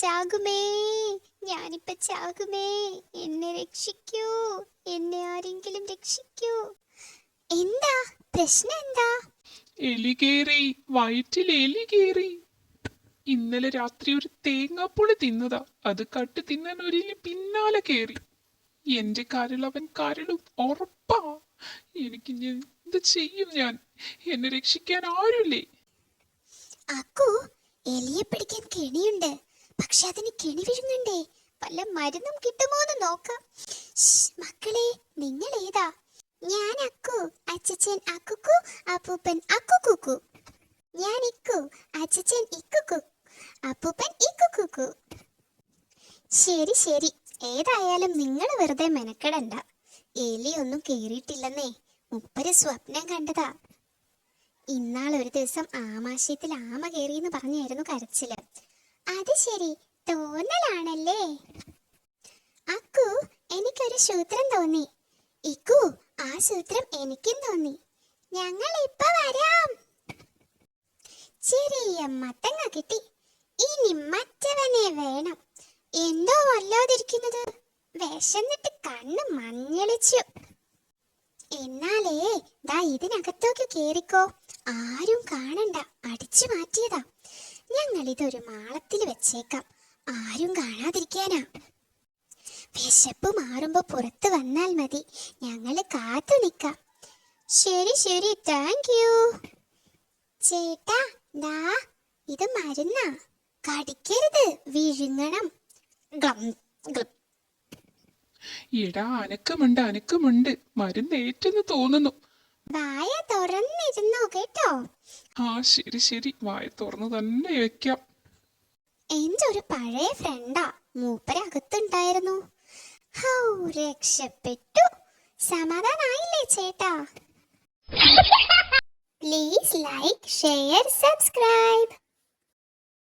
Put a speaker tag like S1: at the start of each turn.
S1: ചാകുമേ, ഞാനിപ്പ ചാകുമേ, എന്നെ രക്ഷിക്കൂ, എന്നെ ആരെങ്കിലും രക്ഷിക്കൂ. എന്താ പ്രശ്നം? എന്താ?
S2: എലി കേറി, വയറ്റിൽ എലി കേറി. ഇന്നലെ രാത്രി ഒരു തേങ്ങാപ്പുളി തിന്നതാ. അത് കട്ട് തിന്നാൻ ഒരു എലി പിന്നാലെ കേറി. എന്റെ കരളവൻ കരളും ഉറപ്പാ. എനിക്ക് എന്ത് ചെയ്യും ഞാൻ? എന്നെ രക്ഷിക്കാൻ ആരുമില്ലേ?
S1: അക്കു, എലിയെ പിടിക്കാൻ കെണിയുണ്ട്. പക്ഷെ അതിന് കെണി വിഴുങ്ങണ്ടേ? വല്ല മരുന്നും കിട്ടുമോന്ന് നോക്കാം. മക്കളെ, നിങ്ങൾ ഏതാ? ഞാൻ അക്കു, അച്ചച്ചൻ അക്കുക്കു, അപ്പൂപ്പൻ അക്കുക്കുക്കു. ഞാൻ ഇക്കു, അച്ചച്ചൻ ഇക്കുക്കു, അപ്പൂപ്പൻ ഇക്കുക്കുക്കു. ശരി ശരി, ഏതായാലും നിങ്ങൾ വെറുതെ മെനക്കെടണ്ട. എലിയൊന്നും കേറിയിട്ടില്ലെന്നേ, മുപ്പര് സ്വപ്നം കണ്ടതാ. ഇന്നാളൊരു ദിവസം ആമാശയത്തിൽ ആമ കേറിയെന്ന് പറഞ്ഞായിരുന്നു കരച്ചില്. അത് ശരി, തോന്നലാണല്ലേ? അക്കു, എനിക്കൊരു സൂത്രം തോന്നി. ഇക്കു, ആ സൂത്രം എനിക്കും തോന്നി. ഞങ്ങൾ ഇപ്പൊ വരാം. ചെറിയ മത്തങ്ങ കിട്ടി. ഇനി മറ്റവനെ വേണം. എന്തോ വല്ലാതിരിക്കുന്നത്. വിശന്നിട്ട് കണ്ണ് മഞ്ഞളിച്ചു. എന്നാലേ ദാ ഇതിനകത്തേക്ക് കേറിക്കോ. ആരും കാണണ്ട, അടിച്ചു മാറ്റിയതാ. ഞങ്ങൾ ഇതൊരു മാളത്തിൽ വെച്ചേക്കാം, ആരും കാണാതിരിക്കാനാ. വിശപ്പ് മാറുമ്പോ പുറത്ത് വന്നാൽ മതി, ഞങ്ങള് കാത്തു നിക്കാം. ശരി ശരി, താങ്ക് യു. ചേട്ടാ, ദാ ഇത് മരുന്നാ, കടിക്കരുത്, വിഴുങ്ങണം.
S2: എടാ, അനക്കമുണ്ട് അനക്കമുണ്ട്. മരുന്ന് ഏറ്റെന്ന് തോന്നുന്നു.
S1: വായ തുറന്നിരുന്നോ കേട്ടോ.
S2: ആ ശരി ശരി, വായ തുറന്നു തന്നെ വെക്കാം.
S1: എന്റെ ഒരു പഴയ ഫ്രണ്ടാ, മൂപ്പരകത്തുണ്ടായിരുന്നു. ഹൗ, രക്ഷപ്പെട്ടു. സമാധാനായില്ലേ ചേട്ടാ? Please like, share, subscribe.